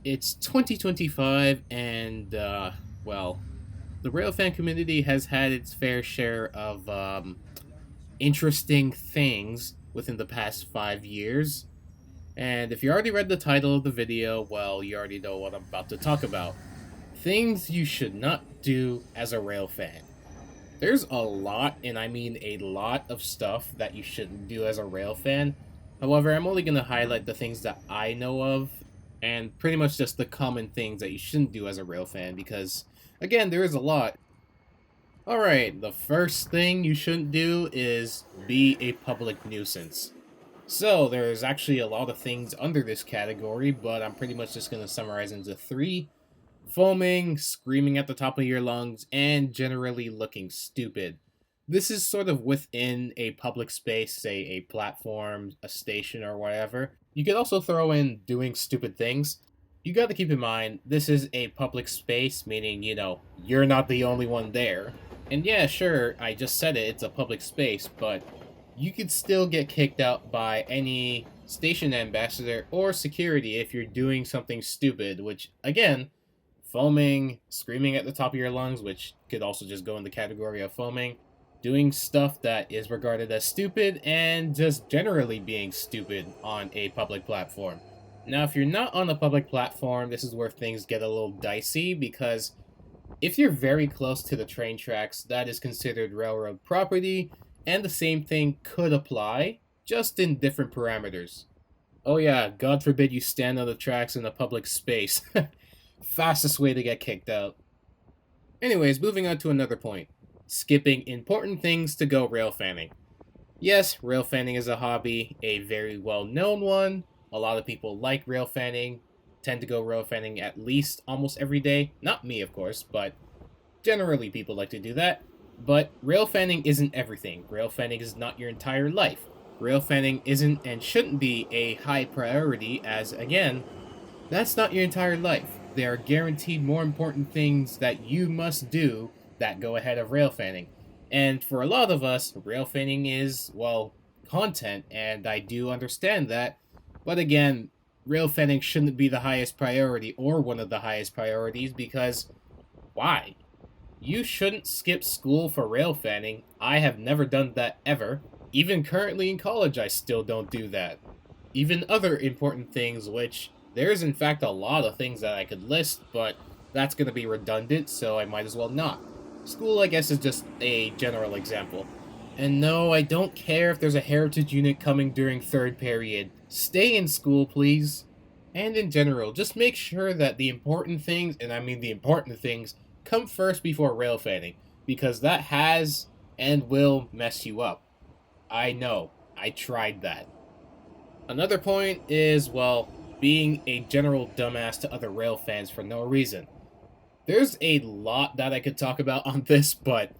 It's 2025, and, well, the Railfan community has had its fair share of interesting things within the past 5 years. And if you already read the title of the video, well, you already know what I'm about to talk about. Things you should not do as a Railfan. There's a lot, and I mean a lot of stuff that you shouldn't do as a Railfan. However, I'm only going to highlight the things that I know of, and pretty much just the common things that you shouldn't do as a Railfan, because, again, there is a lot. Alright, the first thing you shouldn't do is be a public nuisance. So, there's actually a lot of things under this category, but I'm pretty much just going to summarize into three: foaming, screaming at the top of your lungs, and generally looking stupid. This is sort of within a public space, say a platform, a station, or whatever. You could also throw in doing stupid things. You gotta keep in mind, this is a public space, meaning, you're not the only one there. And yeah, sure, I just said it, it's a public space, but you could still get kicked out by any station ambassador or security if you're doing something stupid, which, again, foaming, screaming at the top of your lungs, which could also just go in the category of foaming, doing stuff that is regarded as stupid, and just generally being stupid on a public platform. Now, if you're not on a public platform, this is where things get a little dicey, because if you're very close to the train tracks, that is considered railroad property, and the same thing could apply, just in different parameters. Oh yeah, God forbid you stand on the tracks in a public space. Fastest way to get kicked out. Anyways, moving on to another point. Skipping important things to go rail fanning. Yes, rail fanning is a hobby, a very well known one. A lot of people like rail fanning, tend to go rail fanning at least almost every day. Not me, of course, but generally people like to do that. But rail fanning isn't everything. Rail fanning is not your entire life. Rail fanning isn't and shouldn't be a high priority, as again, that's not your entire life. There are guaranteed more important things that you must do that go ahead of rail fanning. And for a lot of us, rail fanning is, well, content, and I do understand that. But again, rail fanning shouldn't be the highest priority or one of the highest priorities, because why? You shouldn't skip school for rail fanning. I have never done that ever. Even currently in college, I still don't do that. Even other important things, which there's in fact a lot of things that I could list, but that's going to be redundant, so I might as well not. School, I guess, is just a general example. And no, I don't care if there's a heritage unit coming during third period. Stay in school, please. And in general, just make sure that the important things, and I mean the important things, come first before rail fanning, because that has and will mess you up. I know. I tried that. Another point is, well, being a general dumbass to other rail fans for no reason. There's a lot that I could talk about on this, but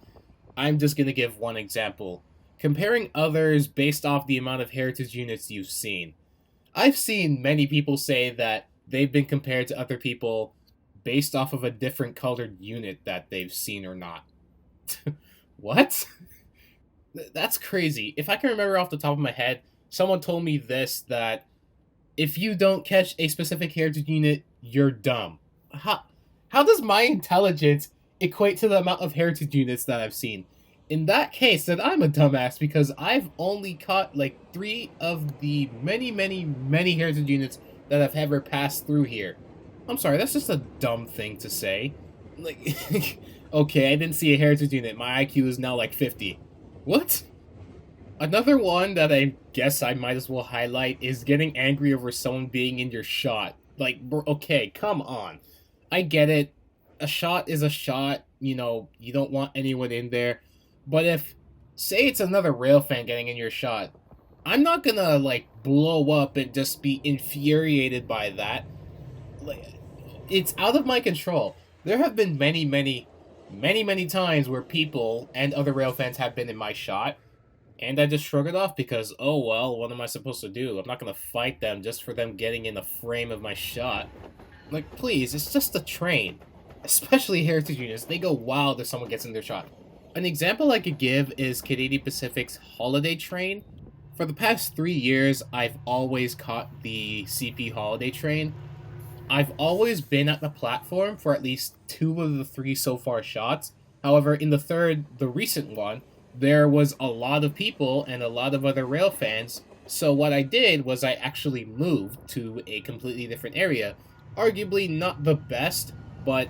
I'm just going to give one example. Comparing others based off the amount of heritage units you've seen. I've seen many people say that they've been compared to other people based off of a different colored unit that they've seen or not. What? That's crazy. If I can remember off the top of my head, someone told me this, that if you don't catch a specific heritage unit, you're dumb. How does my intelligence equate to the amount of heritage units that I've seen? In that case, then I'm a dumbass, because I've only caught like 3 of the many, many, many heritage units that have ever passed through here. I'm sorry, that's just a dumb thing to say. Like, okay, I didn't see a heritage unit. My IQ is now like 50. What? Another one that I guess I might as well highlight is getting angry over someone being in your shot. Like, okay, come on. I get it. A shot is a shot. You don't want anyone in there. But if, say it's another rail fan getting in your shot, I'm not gonna, like, blow up and just be infuriated by that. Like, it's out of my control. There have been many, many, many, many times where people and other rail fans have been in my shot, and I just shrug it off because, oh well, what am I supposed to do? I'm not gonna fight them just for them getting in the frame of my shot. Like, please, it's just a train. Especially heritage units, they go wild if someone gets in their shot. An example I could give is Canadian Pacific's Holiday Train. For the past 3 years, I've always caught the CP Holiday Train. I've always been at the platform for at least two of the three so far shots. However, in the third, the recent one, there was a lot of people and a lot of other rail fans. So what I did was I actually moved to a completely different area. Arguably not the best, but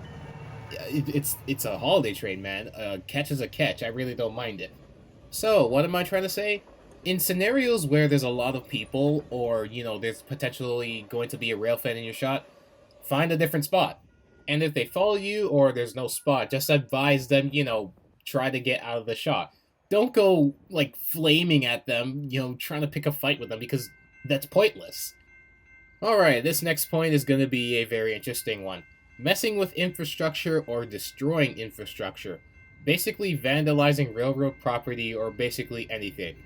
it's a holiday train, man. A catch is a catch. I really don't mind it. So, what am I trying to say? In scenarios where there's a lot of people, or, there's potentially going to be a rail fan in your shot, find a different spot. And if they follow you or there's no spot, just advise them, try to get out of the shot. Don't go, like, flaming at them, trying to pick a fight with them, because that's pointless. Alright, this next point is going to be a very interesting one. Messing with infrastructure or destroying infrastructure. Basically vandalizing railroad property or basically anything.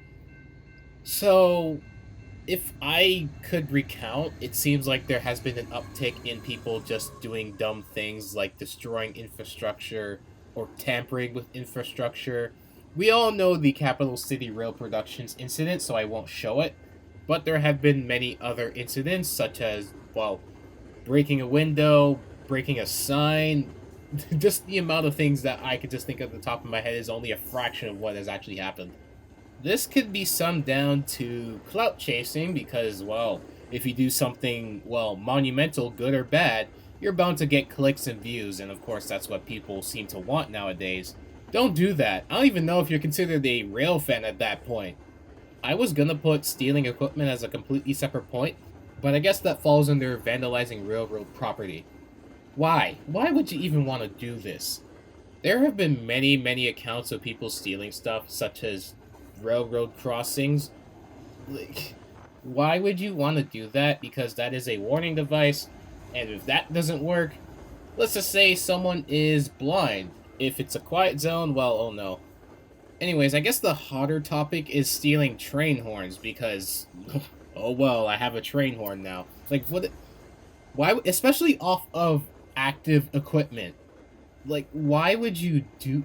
So, if I could recount, it seems like there has been an uptick in people just doing dumb things like destroying infrastructure or tampering with infrastructure. We all know the Capital City Rail Productions incident, so I won't show it. But there have been many other incidents, such as, well, breaking a window, breaking a sign. Just the amount of things that I could just think of at the top of my head is only a fraction of what has actually happened. This could be summed down to clout chasing because, well, if you do something, well, monumental, good or bad, you're bound to get clicks and views, and of course that's what people seem to want nowadays. Don't do that. I don't even know if you're considered a rail fan at that point. I was gonna put stealing equipment as a completely separate point, but I guess that falls under vandalizing railroad property. Why? Why would you even want to do this? There have been many, many accounts of people stealing stuff, such as railroad crossings. Like, why would you want to do that? Because that is a warning device, and if that doesn't work, let's just say someone is blind. If it's a quiet zone, well, oh no. Anyways, I guess the hotter topic is stealing train horns, because, oh well, I have a train horn now. Like, what? Why, especially off of active equipment? Like, why would you do...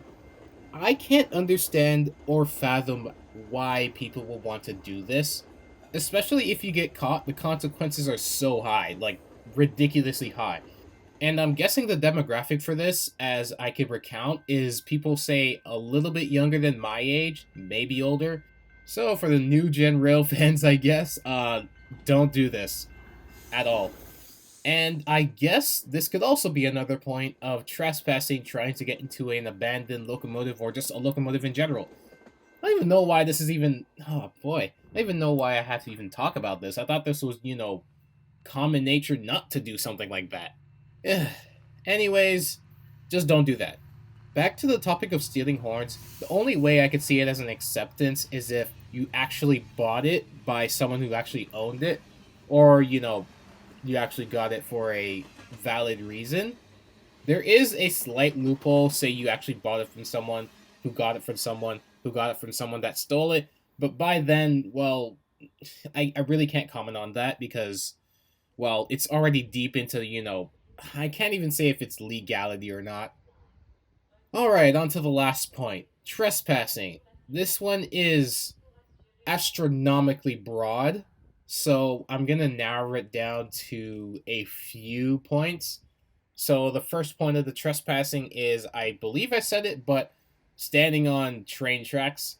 I can't understand or fathom why people will want to do this. Especially if you get caught, the consequences are so high, like, ridiculously high. And I'm guessing the demographic for this, as I can recount, is people say a little bit younger than my age, maybe older. So for the new gen rail fans, I guess, don't do this at all. And I guess this could also be another point of trespassing, trying to get into an abandoned locomotive or just a locomotive in general. I don't even know why this is even... Oh boy. I don't even know why I have to even talk about this. I thought this was, common nature not to do something like that. Anyways, just don't do that. Back to the topic of stealing horns, the only way I could see it as an acceptance is if you actually bought it by someone who actually owned it, or, you actually got it for a valid reason. There is a slight loophole, say you actually bought it from someone who got it from someone who got it from someone that stole it, but by then, well, I really can't comment on that because, well, it's already deep into, I can't even say if it's legality or not. Alright, on to the last point. Trespassing. This one is astronomically broad, so I'm gonna narrow it down to a few points. So the first point of the trespassing is, I believe I said it, but standing on train tracks.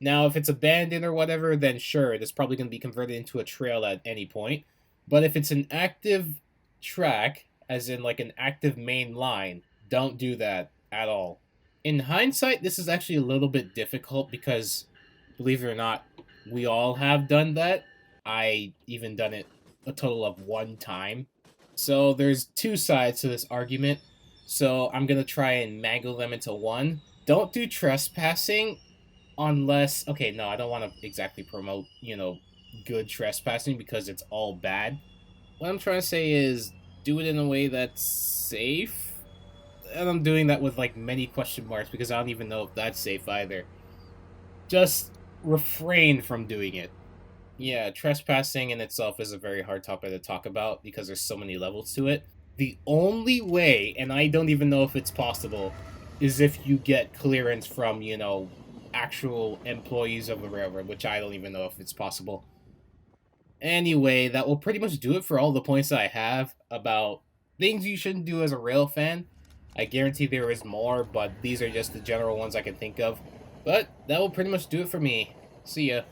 Now, if it's abandoned or whatever, then sure, it's probably going to be converted into a trail at any point. But if it's an active track, as in like an active main line, don't do that at all. In hindsight, this is actually a little bit difficult because, believe it or not, we all have done that. I even done it a total of one time. So there's two sides to this argument. So I'm going to try and mangle them into one. Don't do trespassing unless... Okay, no, I don't want to exactly promote, good trespassing because it's all bad. What I'm trying to say is do it in a way that's safe. And I'm doing that with, like, many question marks because I don't even know if that's safe either. Just refrain from doing it. Yeah, trespassing in itself is a very hard topic to talk about because there's so many levels to it. The only way, and I don't even know if it's possible, is if you get clearance from, actual employees of the railroad, which I don't even know if it's possible. Anyway, that will pretty much do it for all the points that I have about things you shouldn't do as a rail fan. I guarantee there is more, but these are just the general ones I can think of. But that will pretty much do it for me. See ya.